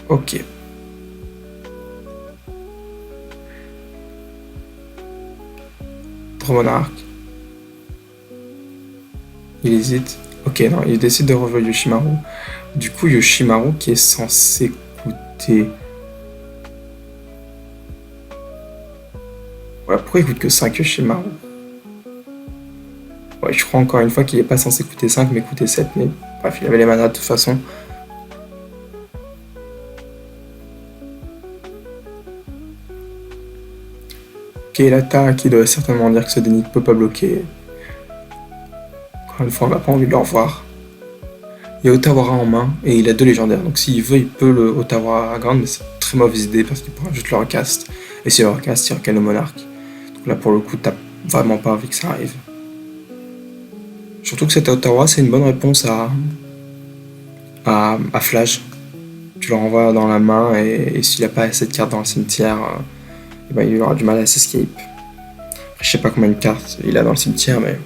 Ok. Draw monarque. Il hésite. Ok, non, il décide de rejouer Yoshimaru. Du coup, Yoshimaru qui est censé coûter. Ouais, pourquoi il coûte que 5 Yoshimaru? Ouais, je crois encore une fois qu'il n'est pas censé coûter 5 mais coûter 7. Mais bref, il avait les manas de toute façon. Ok, l'attaque, il doit certainement dire que ce Dénic peut pas bloquer. Encore une fois, on n'a pas envie de le revoir. Il y a Otawara en main et il a 2 légendaires. Donc s'il veut, il peut le Otawara Aragorn, mais c'est une très mauvaise idée parce qu'il pourra juste le recast. Et si le recast, il recale le monarque. Donc là, pour le coup, t'as vraiment pas envie que ça arrive. Surtout que cet Otawara, c'est une bonne réponse à Flash. Tu le renvoies dans la main et s'il n'a pas assez de cartes dans le cimetière, et ben, il aura du mal à s'escape. Je sais pas combien de cartes il a dans le cimetière, mais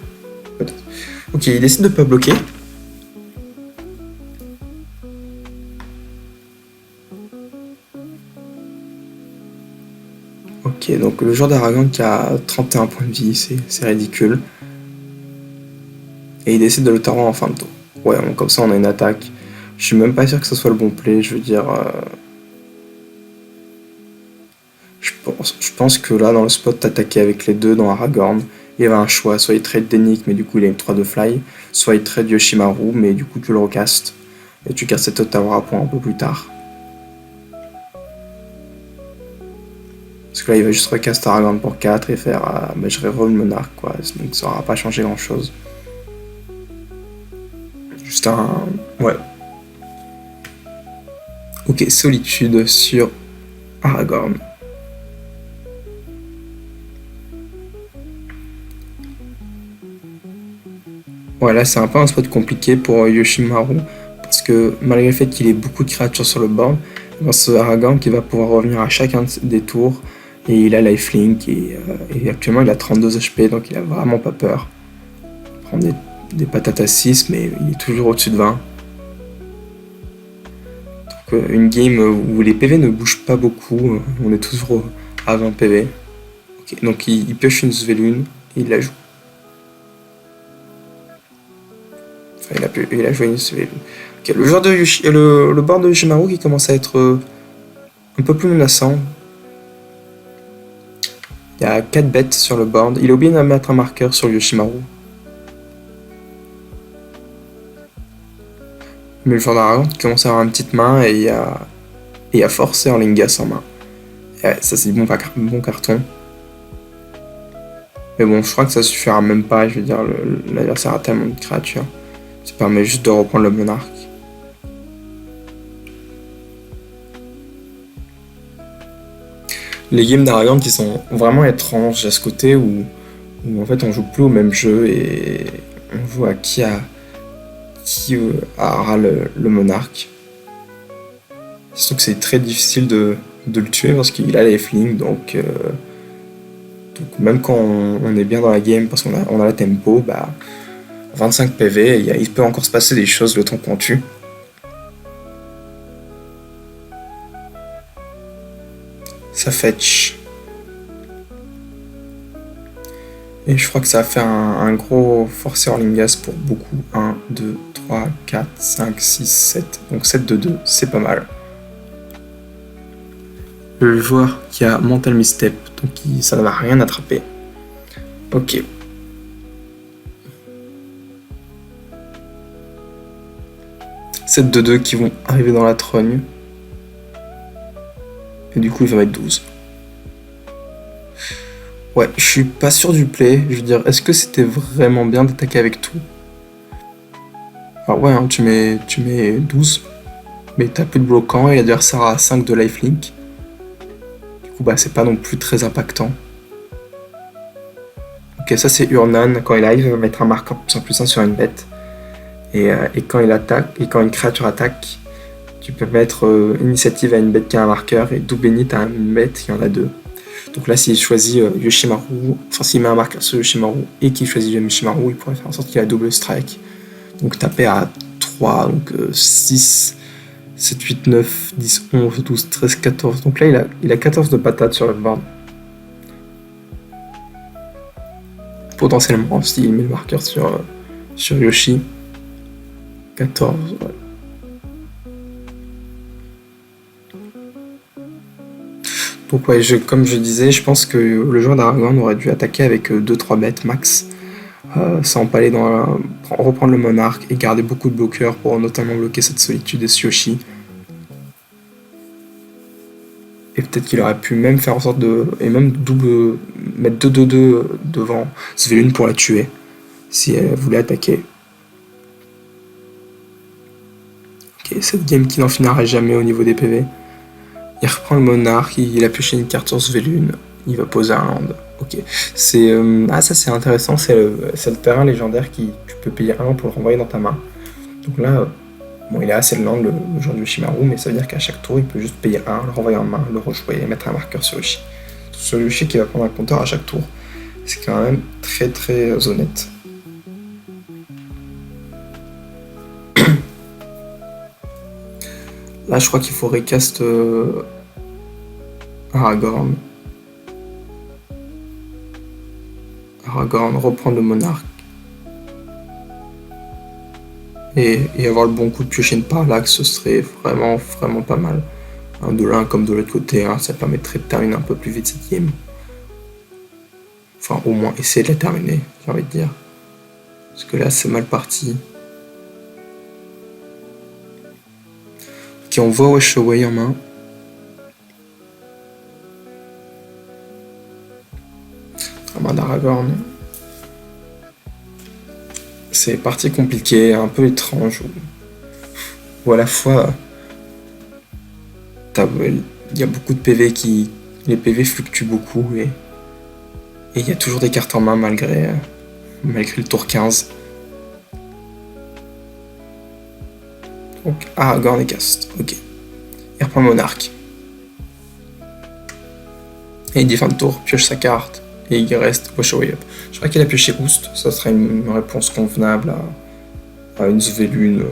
peut-être. Ok, il décide de pas bloquer. Ok, donc le joueur d'Aragorn qui a 31 points de vie, c'est ridicule. Et il décide de le tarot en fin de tour. Ouais, bon, comme ça on a une attaque. Je suis même pas sûr que ce soit le bon play, je veux dire... Je pense que là, dans le spot, t'attaquais avec les deux dans Aragorn. Il y avait un choix, soit il trade Dénic, mais du coup il a une 3 de fly, soit il trade Yoshimaru, mais du coup tu le recastes. Et tu casses cet Otawara pour un peu plus tard. Parce que là il va juste recast Aragorn pour 4 et faire je reroll le monarque quoi, donc ça aura pas changé grand chose. Juste un... ouais. Ok, solitude sur Aragorn. Ouais, là c'est un peu un spot compliqué pour Yoshimaru, parce que malgré le fait qu'il ait beaucoup de créatures sur le board, c'est Aragorn qui va pouvoir revenir à chacun des tours, et il a lifelink, et actuellement il a 32 HP, donc il a vraiment pas peur. Il prend des patates à 6, mais il est toujours au-dessus de 20. Donc une game où les PV ne bougent pas beaucoup, on est toujours à 20 PV. Ok, donc il pioche une Svelune et il la joue. Enfin, il a joué une Svelune. Ok, le board de Yoshimaru qui commence à être un peu plus menaçant. Il y a 4 bêtes sur le board. Il a oublié de mettre un marqueur sur Yoshimaru. Mais le joueur d'Aragon qui commence à avoir une petite main et il y a forcé Orlingas en main. Et ouais, ça c'est bon carton. Mais bon, je crois que ça suffira même pas. Je veux dire, l'adversaire a tellement de créatures. Ça permet juste de reprendre le monarque. Les games d'Aragon qui sont vraiment étranges à ce côté où en fait on joue plus au même jeu et on joue à qui aura le monarque. Surtout que c'est très difficile de le tuer parce qu'il a les flings, donc même quand on est bien dans la game parce qu'on a la tempo, 25 PV, il peut encore se passer des choses le temps qu'on tue. Ça fetch. Et je crois que ça va faire un gros forcer Orlingas pour beaucoup. 1, 2, 3, 4, 5, 6, 7. Donc 7 de 2, c'est pas mal. Le joueur qui a Mental Misstep, donc ça ne va rien attraper. Ok. Sept de 2 qui vont arriver dans la trogne. Et du coup, il va mettre 12. Ouais, je suis pas sûr du play. Je veux dire, est-ce que c'était vraiment bien d'attaquer avec tout? Alors ouais, hein, tu mets 12. Mais t'as plus de bloquant et l'adversaire a 5 de lifelink. Du coup, c'est pas non plus très impactant. Ok, ça c'est Urnan. Quand il arrive, il va mettre un marqueur +1/+1 sur une bête. Et quand il attaque, et quand une créature attaque, tu peux mettre initiative à une bête qui a un marqueur et double init à une bête qui en a 2. Donc là, s'il choisit Yoshimaru, enfin s'il met un marqueur sur Yoshimaru et qu'il choisit Yoshimaru, il pourrait faire en sorte qu'il a double strike. Donc taper à 3, donc 6, 7, 8, 9, 10, 11, 12, 13, 14. Donc là, il a 14 de patates sur le board. Potentiellement, s'il met le marqueur sur Yoshi. 14, ouais. Donc ouais, comme je disais, je pense que le joueur d'Aragon aurait dû attaquer avec 2-3 bêtes max, sans empaler reprendre le monarque et garder beaucoup de bloqueurs pour notamment bloquer cette solitude et ce Yoshi. Et peut-être qu'il aurait pu même faire en sorte et même mettre 2-2-2 devant Svelune pour la tuer, si elle voulait attaquer. Ok, cette game qui n'en finira jamais au niveau des PV. Il reprend le monarque, il a pioché une carte sur Svelune, il va poser un land. Ok, ça c'est intéressant, c'est le terrain légendaire qui tu peux payer 1 pour le renvoyer dans ta main. Donc là, bon, il a assez de land le joueur de Yoshimaru, mais ça veut dire qu'à chaque tour il peut juste payer 1, le renvoyer en main, le rejouer et mettre un marqueur sur Yoshi. Sur Yoshi qui va prendre un compteur à chaque tour. C'est quand même très très honnête. Là, je crois qu'il faut recast Aragorn. Aragorn, reprendre le monarque. Et avoir le bon coup de piocher une parallaxe, ce serait vraiment, vraiment pas mal. De l'un comme de l'autre côté, ça permettrait de terminer un peu plus vite cette game. Enfin, au moins essayer de la terminer, j'ai envie de dire. Parce que là, c'est mal parti. Ok, on voit Wash Away en main. En main d'Aragorn. C'est partie compliquée, un peu étrange. Où à la fois, il y a beaucoup de PV les PV fluctuent beaucoup et il y a toujours des cartes en main malgré le tour 15. Donc Aragorn et cast, ok. Il reprend le monarque. Et il dit fin de tour, pioche sa carte et il reste Wash Away Up. Je crois qu'il a pioché Boost, ça serait une réponse convenable à une Svelune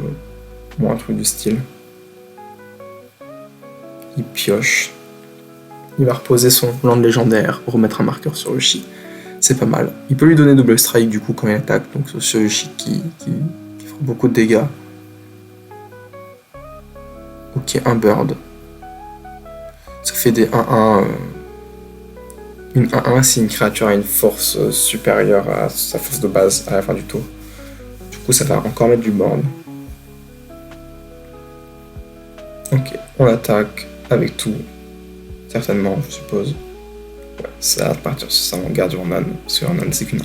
ou un truc du style. Il pioche. Il va reposer son land légendaire, remettre un marqueur sur Yoshi. C'est pas mal. Il peut lui donner double strike du coup quand il attaque, donc c'est Yoshi qui fera beaucoup de dégâts. Ok, un bird. Ça fait des 1-1. Une 1-1 si une créature a une force supérieure à sa force de base à la fin du tour. Du coup, ça va encore mettre du board. Ok, on attaque avec tout. Certainement, je suppose. Ouais, ça va partir sur ça, on garde Urnan. Parce que Urnan, c'est qu'une 1-1.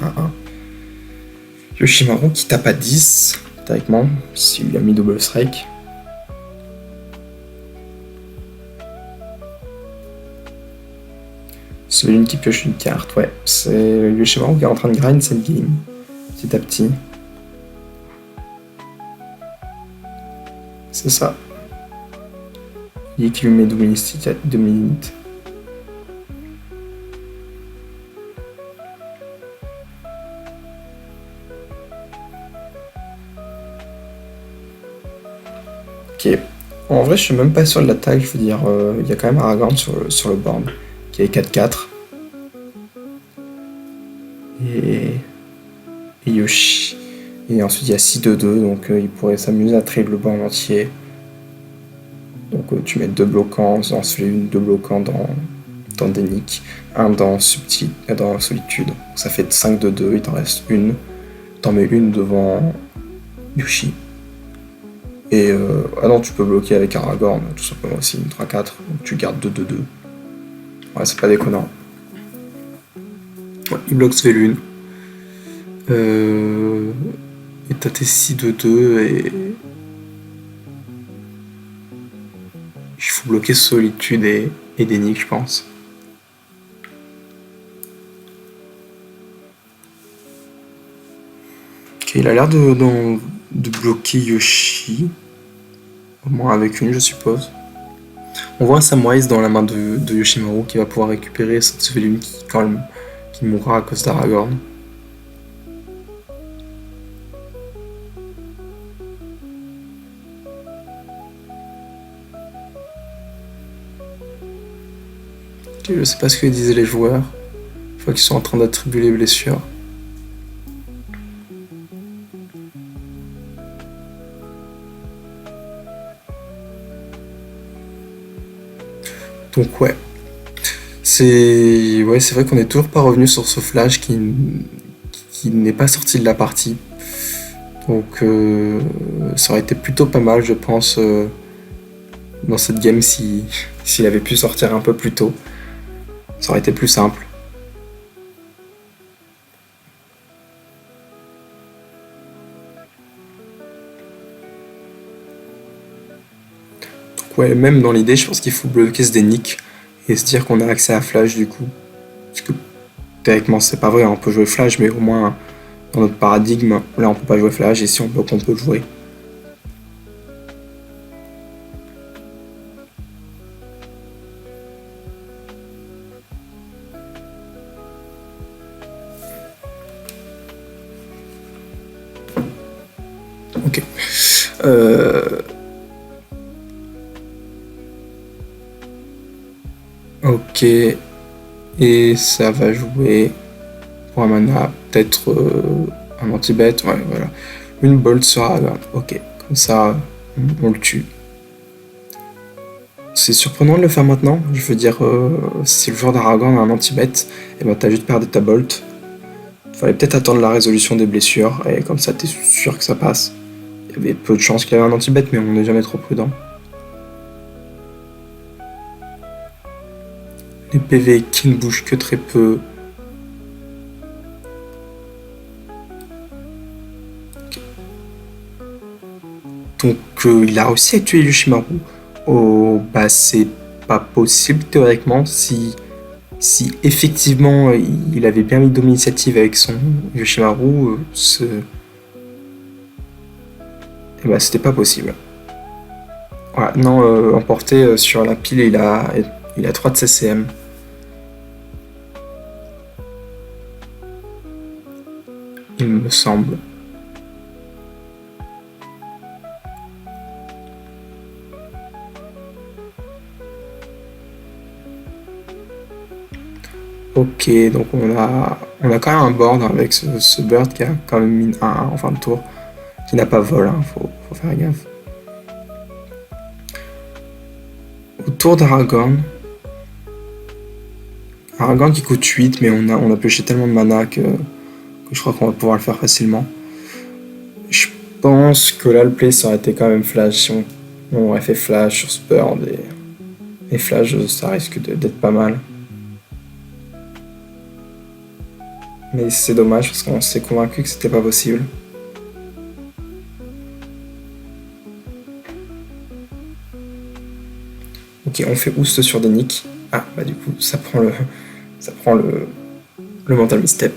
Yoshimaru qui tape à 10, théoriquement, s'il lui a mis double strike. C'est l'une qui pioche une carte, ouais. C'est Yoshimaru qui est en train de grind cette game, petit à petit. C'est ça. Il est qui lui met double limite. Ok. En vrai, je suis même pas sûr de l'attaque, je veux dire, il y a quand même Aragorn sur le board, qui est 4-4. Et Yoshi. Et ensuite, il y a 6-2-2, donc il pourrait s'amuser à trade le board entier. Donc tu mets 2 bloquants dans celui-là, 2 bloquants dans Dénic, un dans Solitude. Donc, ça fait 5-2-2, il t'en reste une. T'en mets une devant Yoshi. Et ah non, tu peux bloquer avec Aragorn, tout simplement aussi, une 3-4, donc tu gardes 2-2-2. Ouais, c'est pas déconnant. Ouais, il bloque Svelune. Et t'as tes 6-2-2 et. Il faut bloquer Solitude et Dénic, je pense. Ok, il a l'air de bloquer Yoshi. Au moins avec une, je suppose. On voit Samwise dans la main de Yoshimaru qui va pouvoir récupérer cette Svelune qui mourra à cause d'Aragorn. Ok, je sais pas ce que disaient les joueurs. Je vois qu'ils sont en train d'attribuer les blessures. Donc ouais. C'est vrai qu'on n'est toujours pas revenu sur ce flash qui n'est pas sorti de la partie. Donc ça aurait été plutôt pas mal, je pense, dans cette game s'il avait pu sortir un peu plus tôt. Ça aurait été plus simple. Donc ouais, même dans l'idée, je pense qu'il faut bloquer ce dénic et se dire qu'on a accès à flash du coup. Parce que théoriquement c'est pas vrai, on peut jouer flash, mais au moins dans notre paradigme, là on peut pas jouer flash et si on bloque on peut le jouer. Ok. Ok. Et ça va jouer pour un mana, peut-être un anti-bet, ouais, voilà. Une bolt sur Aragorn. Ok, comme ça, on le tue. C'est surprenant de le faire maintenant. Je veux dire, si le joueur d'Aragorn a un anti-bet, et ben t'as juste perdu ta bolt. Fallait peut-être attendre la résolution des blessures, et comme ça t'es sûr que ça passe. Il y avait peu de chances qu'il y avait un anti-bet, mais on n'est jamais trop prudent. Les PV qui ne bougent que très peu. Donc il a réussi à tuer Yoshimaru. Oh, bah c'est pas possible théoriquement si effectivement il avait bien mis d'initiative avec son Yoshimaru, et bah c'était pas possible. Voilà, non, emporté sur la pile, il a 3 de CCM. Il me semble. Ok, donc on a quand même un board avec ce bird qui a quand même mis un 1 en fin de tour, qui n'a pas vol, hein, faut faire gaffe. Au tour d'Aragorn, Aragorn qui coûte 8, mais on a pioché tellement de mana que je crois qu'on va pouvoir le faire facilement. Je pense que là le play ça aurait été quand même flash si on aurait fait flash sur ce bird et flash ça risque d'être pas mal. Mais c'est dommage parce qu'on s'est convaincu que c'était pas possible. Ok, on fait Oust sur des nicks. Ah, bah du coup, ça prend le mental misstep.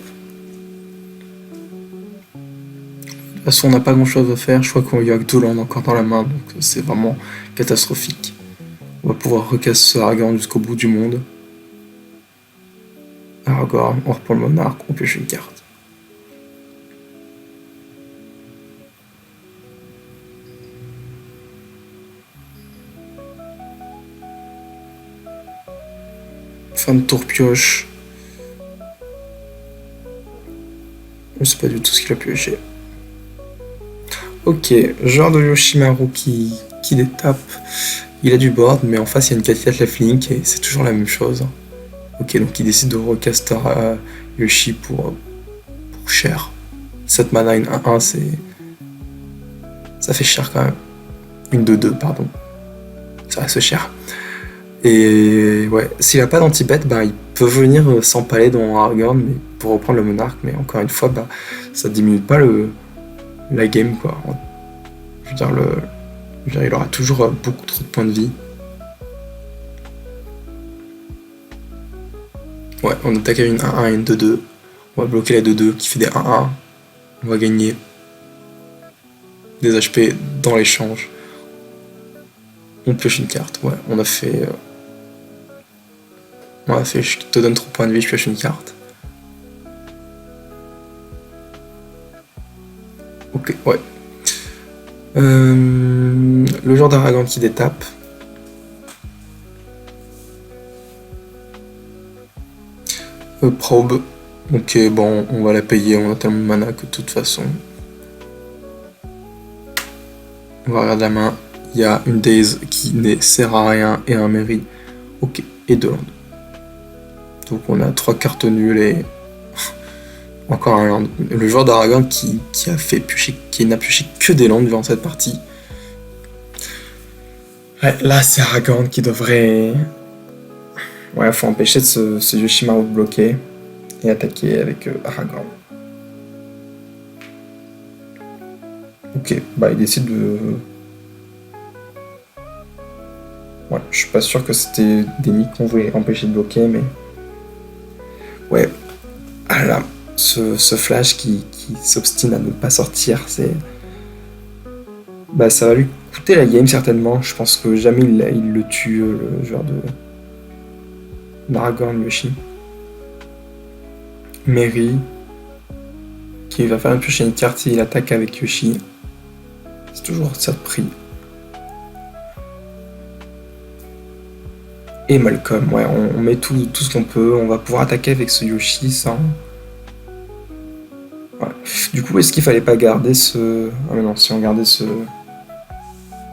De toute façon, on n'a pas grand chose à faire. Je crois qu'on y a que 2 landes encore dans la main, donc c'est vraiment catastrophique. On va pouvoir recasser Aragorn jusqu'au bout du monde. Aragorn, on reprend le monarque, on pioche une carte. Fin de tour pioche. Je sais pas du tout ce qu'il a pioché. Ok, genre de Yoshimaru qui détape. Il a du board, mais en face il y a une 4-4 Lifelink et c'est toujours la même chose. Ok, donc il décide de recaster Yoshi pour cher. 7 mana, une 1-1, ça fait cher quand même. Une 2-2, pardon. Ça reste cher. Et ouais, s'il a pas d'anti-bet, bah, il peut venir s'empaler dans Aragorn mais pour reprendre le monarque, mais encore une fois, bah, ça diminue pas la game, quoi. Je veux dire, il aura toujours beaucoup trop de points de vie. Ouais, on attaque avec une 1-1 et une 2-2. On va bloquer la 2-2 qui fait des 1-1. On va gagner des HP dans l'échange. On pioche une carte, ouais. Je te donne 3 points de vie, je pioche une carte. Ok, ouais. Le genre d'Aragorn qui détape. Probe. Ok, bon, on va la payer, on a tellement de mana que de toute façon. On va regarder la main. Il y a une Daze qui ne sert à rien et un Mairie. Ok, et 2 landes. Donc on a 3 cartes nulles et encore un land. Le joueur d'Aragorn qui n'a pioché que des landes durant cette partie. Ouais, là c'est Aragorn qui devrait. Ouais, faut empêcher ce Yoshimaru de bloquer et attaquer avec Aragorn. Ok, bah il décide de. Ouais, je suis pas sûr que c'était des nicks qu'on voulait empêcher de bloquer, mais. Ouais, ah là, ce flash qui s'obstine à ne pas sortir, c'est. Bah ça va lui coûter la game certainement. Je pense que jamais il le tue, le joueur de d'Aragorn Yoshi. Mary, qui va faire une prochaine carte s'il attaque avec Yoshi. C'est toujours ça de prix. Et Malcolm, ouais, on met tout ce qu'on peut. On va pouvoir attaquer avec ce Yoshi sans. Ouais. Du coup, est-ce qu'il fallait pas garder ce. Ah mais non, si on gardait ce.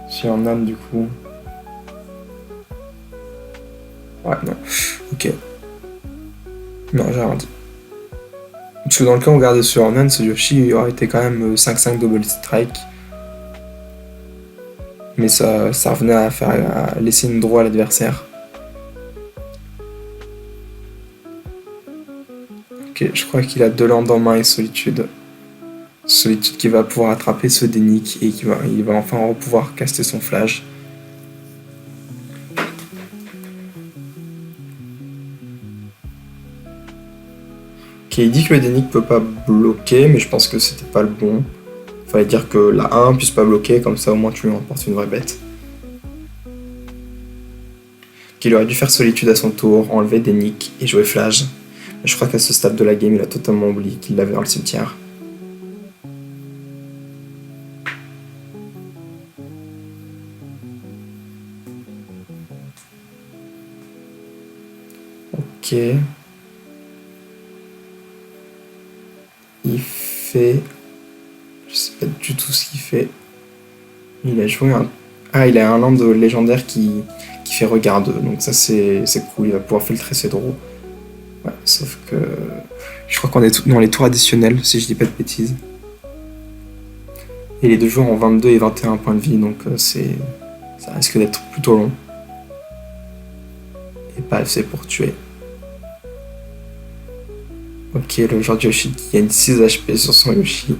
Si on âme du coup. Ouais, non. Ok. Non, j'ai rien dit. Parce que dans le cas où on gardait ce Hornan, ce Yoshi aurait été quand même 5-5 double strike. Mais ça revenait à laisser une draw à l'adversaire. Ok, je crois qu'il a 2 landes en main et Solitude. Solitude qui va pouvoir attraper ce Dénic et il va enfin pouvoir caster son flash. Ok, il dit que le Dénic peut pas bloquer, mais je pense que c'était pas le bon. Fallait dire que la 1 puisse pas bloquer, comme ça au moins tu lui emportes une vraie bête. Qu'il aurait dû faire Solitude à son tour, enlever Dénic et jouer flash. Mais je crois qu'à ce stade de la game, il a totalement oublié qu'il l'avait dans le cimetière. Ok. fait. Je sais pas du tout ce qu'il fait. Il a joué un... Ah, il a un land légendaire qui fait regard 2, donc ça c'est cool, il va pouvoir filtrer ses draws. Ouais, sauf que... Je crois qu'on est dans les tours additionnels, si je dis pas de bêtises. Et les deux joueurs ont 22 et 21 points de vie, donc ça risque d'être plutôt long. Et pas assez pour tuer. Ok, le joueur de Yoshi qui gagne 6 HP sur son Yoshi.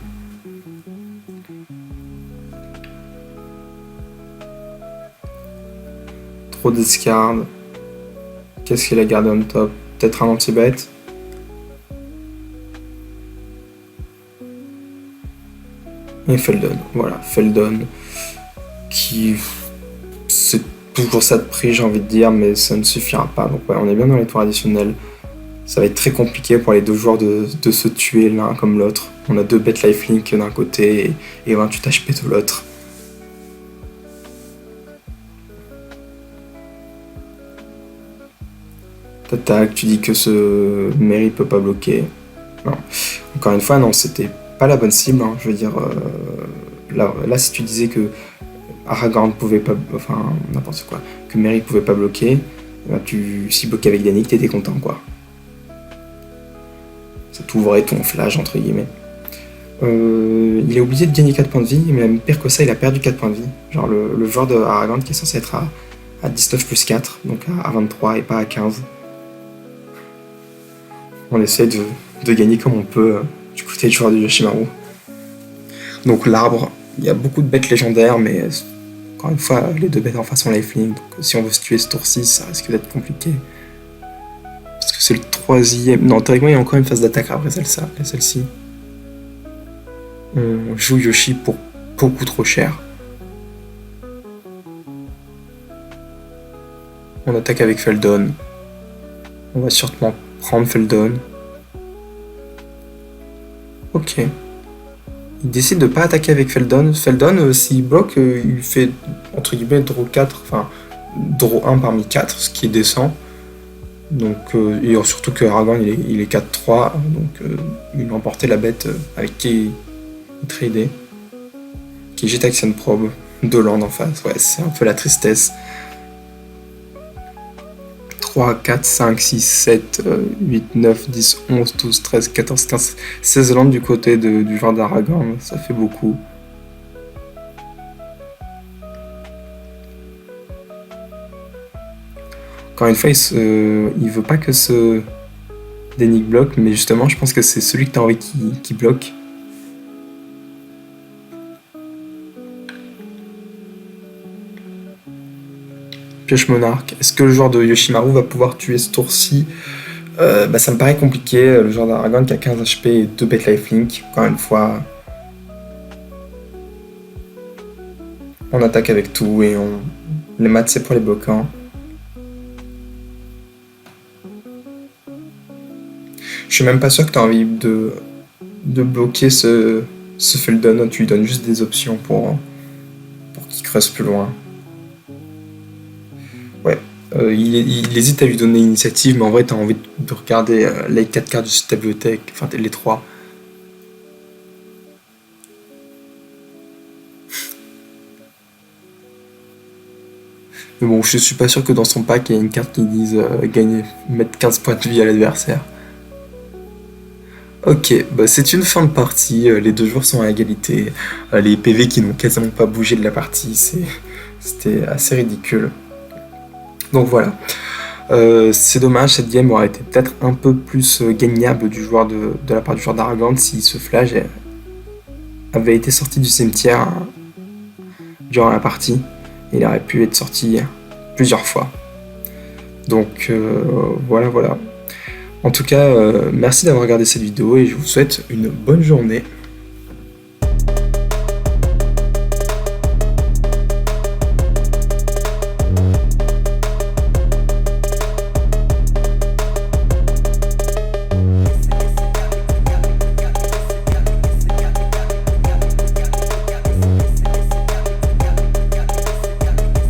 Trop discard. Qu'est-ce qu'il a gardé on top? Peut-être un anti-bet. Et Feldon, voilà, Feldon, qui c'est toujours ça de prix, j'ai envie de dire, mais ça ne suffira pas. Donc ouais, on est bien dans les tours additionnels. Ça va être très compliqué pour les deux joueurs de se tuer l'un comme l'autre. On a 2 bêtes lifelink d'un côté et 28 HP de l'autre. T'attaques, tu dis que ce Mary peut pas bloquer. Non. Encore une fois, non, c'était pas la bonne cible, hein. Je veux dire, là, si tu disais que Aragorn pouvait pas, enfin n'importe quoi, que Mary pouvait pas bloquer, bah, si bloquais avec Danik, t'étais content, quoi. Ça t'ouvrait ton flash, entre guillemets. Il est obligé de gagner 4 points de vie, mais même pire que ça, il a perdu 4 points de vie. Genre le joueur de Aragorn qui est censé être à 19 plus 4, donc à 23 et pas à 15. On essaie de gagner comme on peut du côté du joueur de Yoshimaru. Donc l'arbre, il y a beaucoup de bêtes légendaires, mais encore une fois, les 2 bêtes en face sont lifelink, donc si on veut se tuer ce tour 6, ça risque d'être compliqué. Parce que c'est le 3ème... Non, théoriquement, il y a encore une phase d'attaque après celle-ci. On joue Yoshi pour beaucoup trop cher. On attaque avec Feldon. On va sûrement prendre Feldon. Ok. Il décide de pas attaquer avec Feldon. Feldon, s'il bloque, il fait entre guillemets draw 4, enfin draw 1 parmi 4, ce qui est décent. Donc, et surtout que Aragorn il est 4-3, donc il remportait la bête avec qui il tradait. Qui jette Action Probe, 2 landes en face, ouais, c'est un peu la tristesse. 3, 4, 5, 6, 7, 8, 9, 10, 11, 12, 13, 14, 15, 16 landes du côté du joueur d'Aragorn, ça fait beaucoup. Encore une fois, il veut pas que ce Danik bloque, mais justement, je pense que c'est celui que tu as envie qui bloque. Pioche Monarque. Est-ce que le joueur de Yoshimaru va pouvoir tuer ce tour-ci? Ça me paraît compliqué. Le joueur d'Aragorn qui a 15 HP et 2 bêtes lifelink. Encore une fois, on attaque avec tout et les maths c'est pour les bloquants. Je suis même pas sûr que tu as envie de bloquer ce Feldon. Tu lui donnes juste des options pour qu'il creuse plus loin. Ouais, il hésite à lui donner l'initiative, mais en vrai, t'as envie de regarder les 4 cartes de ta bibliothèque, enfin les 3. Mais bon, je suis pas sûr que dans son pack, il y ait une carte qui dise mettre 15 points de vie à l'adversaire. Ok, bah c'est une fin de partie, les 2 joueurs sont à égalité. Les PV qui n'ont quasiment pas bougé de la partie, c'était assez ridicule. Donc voilà. C'est dommage, cette game aurait été peut-être un peu plus gagnable de la part du joueur d'Aragorn si ce flash avait été sorti du cimetière durant la partie. Il aurait pu être sorti plusieurs fois. Donc voilà. En tout cas, merci d'avoir regardé cette vidéo et je vous souhaite une bonne journée.